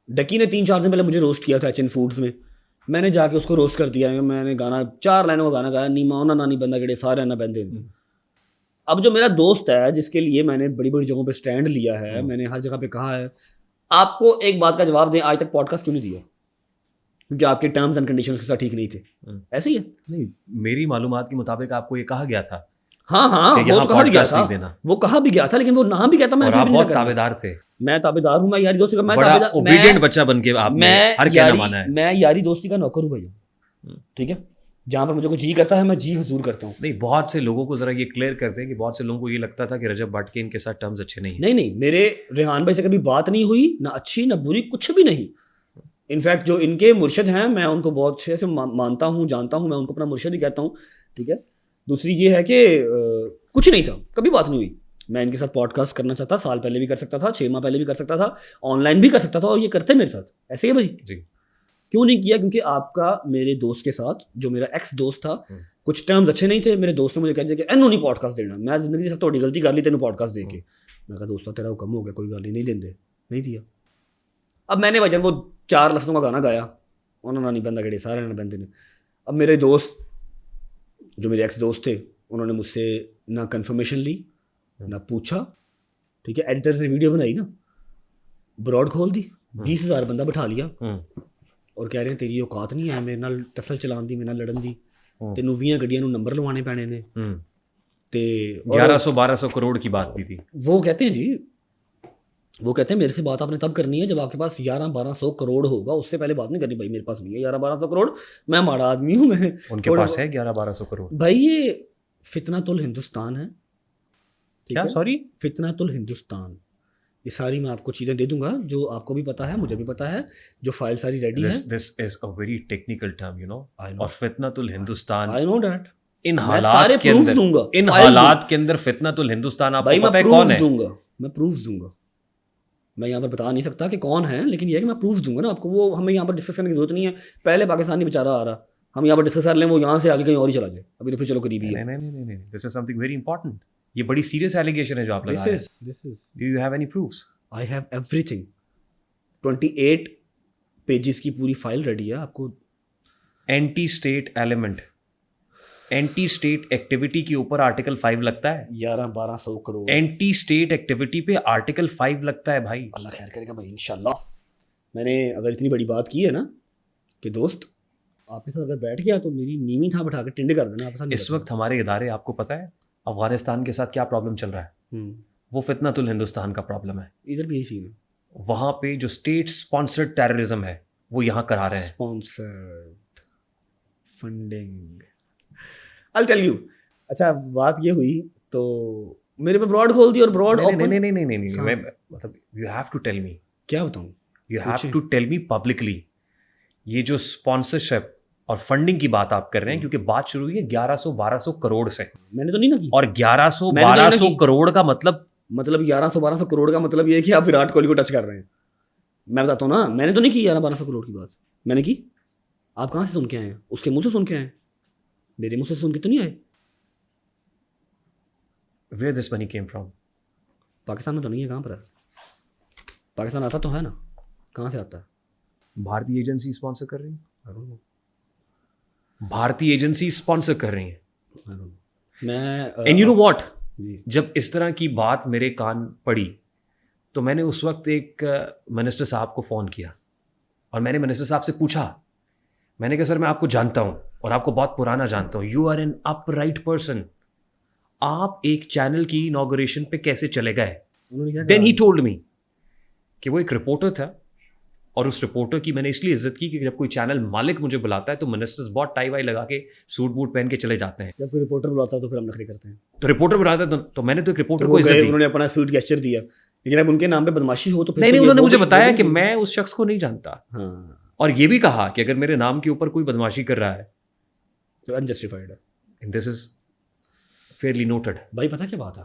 डकी ने 3-4 दिन पहले मुझे रोस्ट किया था एचएन फूड्स में, मैंने जाके उसको रोस्ट कर दिया। मैंने गाना 4 लाइनों का गाना गाया, नी माओना नानी बंदा गड़े सारे ना बंदे। अब जो मेरा दोस्त है जिसके लिए मैंने बड़ी बड़ी जगहों पे स्टैंड लिया है, मैंने हर जगह पे कहा है, आपको एक बात का जवाब दें, आज तक पॉडकास्ट क्यों नहीं दिया? क्योंकि आपके टर्म्स एंड कंडीशंस के साथ ठीक नहीं थे। ऐसे ही है। नहीं, मेरी मालूमात के मुताबिक आपको ये कहा गया था। हाँ वो तो कहा भी गया था, वो कहा भी गया था, लेकिन वो ना भी कहता मैं आप बहुत ताबेदार थे। मैं ताबेदार हूँ, मैं यारी दोस्ती का, मैं बड़ा ओबीडिएंट बच्चा बन के आपने हर कहना माना है। मैं यारी दोस्ती का नौकर हूँ भैया, ठीक है। जहाँ पर मुझे कुछ जी करता है मैं जी हुजूर करता हूँ। नहीं, बहुत से लोगों को जरा ये क्लियर करते हैं कि बहुत से लोगों को ये लगता था कि रजब भट्ट के इनके साथ टर्म्स अच्छे नहीं। नहीं, मेरे रेहान भाई से कभी बात नहीं हुई, ना अच्छी ना बुरी, कुछ भी नहीं। इनफैक्ट जो इनके मुर्शिद हैं, मैं उनको बहुत अच्छे से मानता हूँ, जानता हूँ, मैं उनको अपना मुर्शिद ही कहता हूँ, ठीक है। दूसरी ये है कि कुछ नहीं था, कभी बात नहीं हुई। मैं इनके साथ पॉडकास्ट करना चाहता, साल पहले भी कर सकता था, 6 माह पहले भी कर सकता था, ऑनलाइन भी कर सकता था, और ये करते मेरे साथ। ऐसे ही भाई जी। क्यों नहीं किया? क्योंकि आपका मेरे दोस्त के साथ, जो मेरा एक्स दोस्त था, कुछ टर्म्स अच्छे नहीं थे। मेरे दोस्त ने मुझे कह दिया कि एनो नहीं पॉडकास्ट देना। मैं जिंदगी से थोड़ी गलती कर ली तेन पॉडकास्ट दे के। मैं कहा दोस्तों तेरा हुक्म हो गया, कोई गल नहीं देंगे, नहीं दिया। अब मैंने वजन वो 4 लफ्ज़ों का गाना गाया, उन्होंने नहीं बंदा गड़े सारे ना बंदे ने। अब मेरे दोस्त जो मेरे एक्स दोस्त थे, उन्होंने मुझसे ना कंफर्मेशन ली ना पूछा, ठीक है। एडिटर से वीडियो बनाई ना, ब्रॉड खोल दी, 20,000 बंदा बिठा लिया, और कह रहे हैं तेरी औकात नहीं है मेरे नाल टसल चलान दी, मेरे नाल लड़न दी, तेनू 20 गड्डियां नंबर लवाने पैने ने। ते 1100-1200 करोड़ की बात भी थी। वो कहते हैं जी, वो कहते हैं मेरे से बात आपने तब करनी है जब आपके पास 1100-1200 करोड़ होगा, उससे पहले बात नहीं करनी। भाई मेरे पास नहीं है 1100-1200 करोड़, मैं माड़ा आदमी हूँ। मैं उनके पास है 1100-1200 करोड़। भाई ये फितनातुल हिंदुस्तान है, क्या? सॉरी, फितनातुल हिंदुस्तान। ये सारी मैं आपको चीज़ें दे दूंगा जो आपको भी पता है, मुझे भी पता है, जो फाइल सारी रेडी है। This is a very technical term, you know. और फितनातुल हिंदुस्तान, आई नो दैट। इन हालात के अंदर, दूंगा, इन हालात के अंदर फितनातुल हिंदुस्तान आपको पता है कौन है? मैं प्रूफ दूंगा। मैं यहाँ पर बता नहीं सकता कि कौन है, लेकिन यह है कि मैं प्रूफ दूंगा ना आपको। वो हमें यहाँ पर डिस्कस करने की जरूरत नहीं है। पहले पाकिस्तानी बेचारा आ रहा, हम यहाँ पर डिस्कस कर लें, वो यहाँ से आगे कहीं और ही चला जाए। अभी तो फिर चलो करीबी है। नहीं, this is something very important. ये बड़ी सीरियस एलिगेशन है जो आप लगा रहे हैं। Do you have any proofs? I have everything. 28 pages की पूरी फाइल रेडी है आपको। Anti state element, anti state activity के ऊपर आर्टिकल 5 लगता है। 1100-1200 करोड़ एंटी स्टेट एक्टिविटी पे आर्टिकल 5 लगता है भाई। अल्लाह खैर करेगा भाई, इंशाल्लाह। मैंने अगर इतनी बड़ी बात की है ना कि दोस्त आपके साथ अगर बैठ गया तो मेरी नीवी था बिठा के टिंड कर देना आपके साथ। इस वक्त हमारे इदारे, आपको पता है अफगानिस्तान के साथ क्या प्रॉब्लम चल रहा है? वो फितनातुल हिंदुस्तान का प्रॉब्लम है। इधर भी यही सीन है। वहाँ पे जो स्टेट स्पॉन्सर्ड टेररिज्म है वो यहाँ करा रहे हैं। Sponsored funding, I tell you. अच्छा बात ये हुई तो मेरे पे ब्रॉड खोल दी और ब्रॉड ओपन। नहीं, मैं मतलब you have to tell me. क्या बताऊँ? You have to tell me publicly. ये जो स्पॉन्सरशिप और फंडिंग की बात आप कर रहे हैं, क्योंकि बात शुरू हुई है 1100-1200 करोड़ से। मैंने तो नहीं ना की। और 1100-1200 करोड़ का मतलब 1100-1200 करोड़ का मतलब ये है कि आप विराट कोहली को टच कर रहे हैं। मैं बताता हूँ ना, मैंने तो नहीं की 1100-1200 करोड़ की बात। मैंने की, आप कहाँ से सुन के आए हैं? उसके मुंह से सुन के आए, मेरे मुंह से सुन के तो नहीं आए। Where this money came from? Pakistan में तो नहीं है, कहाँ पर है? पाकिस्तान आता तो है ना, कहाँ से आता है? भारतीय एजेंसी स्पॉन्सर कर रही है। भारतीय एजेंसी स्पॉन्सर कर रही है। मैं एंड यू नो व्हाट, जब इस तरह की बात मेरे कान पड़ी तो मैंने उस वक्त एक मिनिस्टर साहब को फ़ोन किया और मैंने मिनिस्टर साहब से पूछा, मैंने कहा सर मैं आपको जानता हूँ और आपको बहुत पुराना जानता हूँ, you are an upright person, आप एक चैनल की इनॉग्रेशन पे कैसे चले गए? देन ही टोल्ड मी कि वो एक रिपोर्टर था और उस रिपोर्टर की मैंने इसलिए इज्जत की कि जब कोई चैनल मालिक मुझे बुलाता है तो मिनिस्टर्स बहुत टाई वाई लगा के सूट बूट पहन के चले जाते हैं। जब कोई रिपोर्टर बुलाता है तो फिर हम नखरे करते हैं। तो रिपोर्टर बुलाता है तो मैंने तो एक रिपोर्टर को इज्जत दी। उन्होंने अपना सूट गेस्चर दिया, लेकिन अब उनके नाम पे बदमाशी हो तो फिर नहीं, उन्होंने मुझे बताया कि मैं उस शख्स को नहीं जानता। हाँ। और ये भी कहा कि अगर मेरे नाम के ऊपर कोई बदमाशी कर रहा है तो अनजस्टिफाइड है। And this is fairly noted. भाई पता क्या बात है,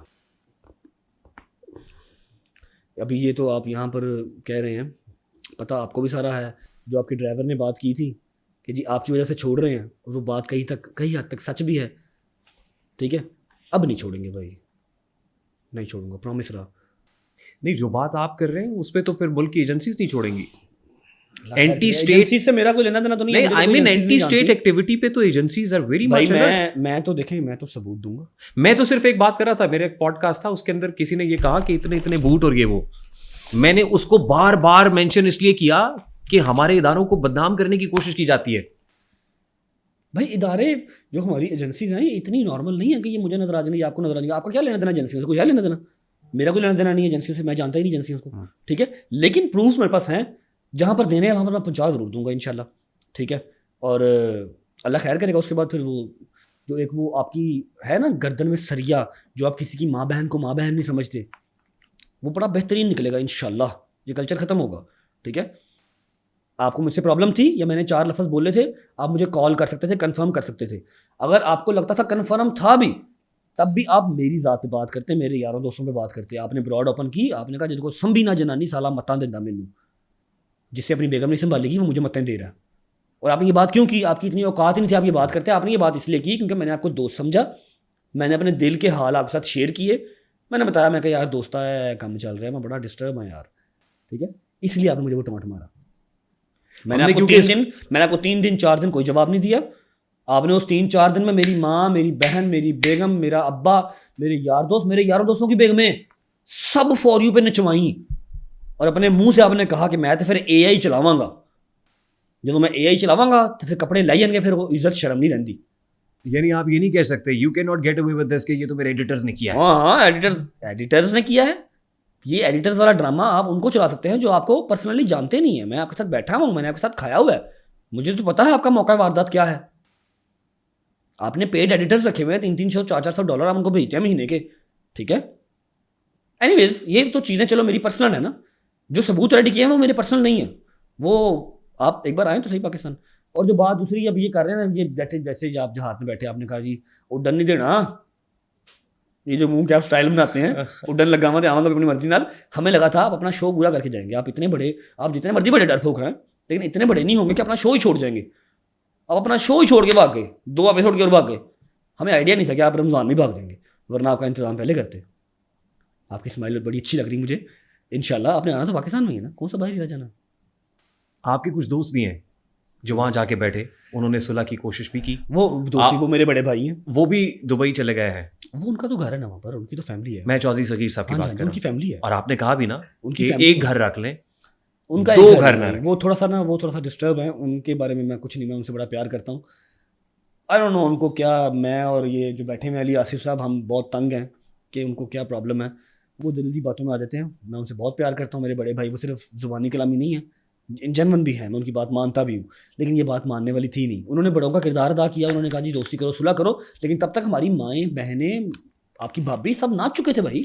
अभी ये तो आप यहाँ पर कह रहे हैं, पता आपको भी सारा है, जो आपके ड्राइवर ने बात की थी कि जी आपकी वजह से छोड़ रहे हैं, और वो बात कहीं हद तक सच भी है, ठीक है। अब नहीं छोड़ेंगे भाई, नहीं छोड़ूंगा, प्रॉमिस रहा। नहीं, जो बात आप कर रहे हैं उस पर तो फिर मुल्क की एजेंसीज नहीं छोड़ेंगी। एंटी स्टेट एजेंसी से मेरा कोई लेना देना तो नहीं है। नहीं, I mean anti state activity पे तो एजेंसीज आर वेरी भाई मच। मैं तो देखें, मैं तो सबूत दूंगा। मैं तो सिर्फ एक बात कर रहा था, मेरा एक पॉडकास्ट था, उसके अंदर किसी ने ये कहा कि इतने इतने बूट और ये वो, मैंने उसको बार बार मेंशन इसलिए किया कि हमारे इदारों को बदनाम करने की कोशिश की जाती है। भाई इदारे जो हमारी एजेंसीज हैं ये इतनी नॉर्मल नहीं है कि ये मुझे नजर आ जाएंगे, आपको नजर आ जाएंगे। आपका क्या लेना देना एजेंसियों से? कोई है लेना देना? मेरा कोई लेना देना नहीं है एजेंसियों से, मैं जानता ही नहीं एजेंसियों को, ठीक है। लेकिन प्रूफ मेरे पास हैं, जहाँ पर देने हैं वहाँ पर मैं पहुँचा ज़रूर दूंगा इंशाल्लाह, ठीक है। और अल्लाह खैर करेगा। उसके बाद फिर वो जो एक वो आपकी है ना गर्दन में सरिया, जो आप किसी की माँ बहन को माँ बहन नहीं समझते, वो बड़ा बेहतरीन निकलेगा इंशाल्लाह। ये कल्चर ख़त्म होगा, ठीक है। आपको मुझसे प्रॉब्लम थी या मैंने 4 लफ्ज़ बोले थे, आप मुझे कॉल कर सकते थे, कंफर्म कर सकते थे। अगर आपको लगता था कंफर्म था भी, तब भी आप मेरी ज़ात पे बात करते, मेरे यारों दोस्तों पे बात करते। आपने ब्रॉड ओपन की, आपने कहा जिनको संभी ना जनानी साला मतां देता मैनू, जिससे अपनी बेगम नहीं संभालेगी वो मुझे मतें दे रहा है। और आपने ये बात क्यों की? आपकी इतनी औकात ही नहीं थी आप ये बात करते। आपने ये बात इसलिए की क्योंकि मैंने आपको दोस्त समझा, मैंने अपने दिल के हाल आपके साथ शेयर किए, मैंने बताया, मैं कहा यार दोस्त है, काम चल रहा है, मैं बड़ा डिस्टर्ब है यार, ठीक है। इसलिए आपने मुझे वो टमाटर मारा। मैंने आपको 3 दिन 4 दिन कोई जवाब नहीं दिया। आपने उस 3-4 दिन में मेरी माँ, मेरी बहन, मेरी बेगम, मेरा अब्बा, मेरे यार दोस्त, मेरे यारों दोस्तों की बेगमें सब फॉर यू पे नचवाई। और अपने मुंह से आपने कहा कि मैं तो फिर AI चलावांगा, जब मैं AI चलावांगा तो फिर कपड़े लाई जाएंगे, फिर वो इज्जत शर्म नहीं रहती। यानी आप ये नहीं कह सकते you can not get away with this कि ये तो मेरे एडिटर्स ने किया है। हाँ, एडिटर्स ने किया है। ये एडिटर्स वाला ड्रामा आप उनको चला सकते हैं जो आपको पर्सनली जानते नहीं है। मैं आपके साथ बैठा हूँ, मैंने आपके साथ खाया हुआ है, मुझे तो पता है आपका मौका वारदात क्या है। आपने पेड एडिटर्स रखे हुए हैं, 300-300 $400 $400 आप उनको भेजते हैं महीने के, ठीक है। एनीवेज ये तो चीज़ें चलो मेरी पर्सनल है ना, जो सबूत रेडी किए हैं वो मेरे पर्सनल नहीं है। वो आप एक बार आए तो सही पाकिस्तान। और जो बात दूसरी अब ये कर रहे हैं ना, ये बैठे जैसे आप जहाज में बैठे, आपने कहा जी उड्डन नहीं देना, ये जो मुंह के आप स्टाइल बनाते हैं, उड्डन लगा मत आवांगा अपनी मर्जी नाल। हमें लगा था आप अपना शो पूरा करके जाएंगे। आप इतने बड़े, आप जितने मर्जी बड़े डरपोक हैं, लेकिन इतने बड़े नहीं होंगे कि अपना शो ही छोड़ जाएंगे। आप अपना शो ही छोड़ के भाग गए, 2 एपिसोड के और भाग गए। हमें आइडिया नहीं था कि आप रमज़ान में भाग जाएंगे, वरना आपका इंतजाम पहले करते। आपकी स्माइल बड़ी अच्छी लग रही मुझे। इंशाल्लाह आपने आना तो पाकिस्तान में ही है ना, कौन सा बाहर ही जाना। आपके कुछ दोस्त भी हैं जो वहाँ जाके बैठे, उन्होंने सुलह की कोशिश भी की। वो दोस्ती वो मेरे बड़े भाई हैं, वो भी दुबई चले गए हैं। वो उनका तो घर है ना वहाँ पर, उनकी तो फैमिली है। मैं चौधरी सगीर साहब की हाँ बात जी, कर रहा उनकी फैमिली है। हूँ। और आपने कहा भी ना उनकी कि family एक घर रख लें, उनका 2 एक घर ना है। रखें। वो थोड़ा सा डिस्टर्ब है, उनके बारे में मैं कुछ नहीं, मैं उनसे बड़ा प्यार करता हूँ। आई डोंट नो उनको क्या, मैं और ये जो बैठे हुए अली आसिफ साहब, हम बहुत तंग हैं कि उनको क्या प्रॉब्लम है। वो दिली बातों में आ जाते हैं। मैं उनसे बहुत प्यार करता हूँ, मेरे बड़े भाई। वो सिर्फ ज़ुबानी कलामी नहीं है, जेनवन भी है, मैं उनकी बात मानता भी हूँ। लेकिन ये बात मानने वाली थी नहीं। उन्होंने बड़ों का किरदार अदा किया, उन्होंने कहा जी दोस्ती करो, सुलह करो। लेकिन तब तक हमारी माएँ, बहनें, आपकी भाभी सब नाच चुके थे भाई।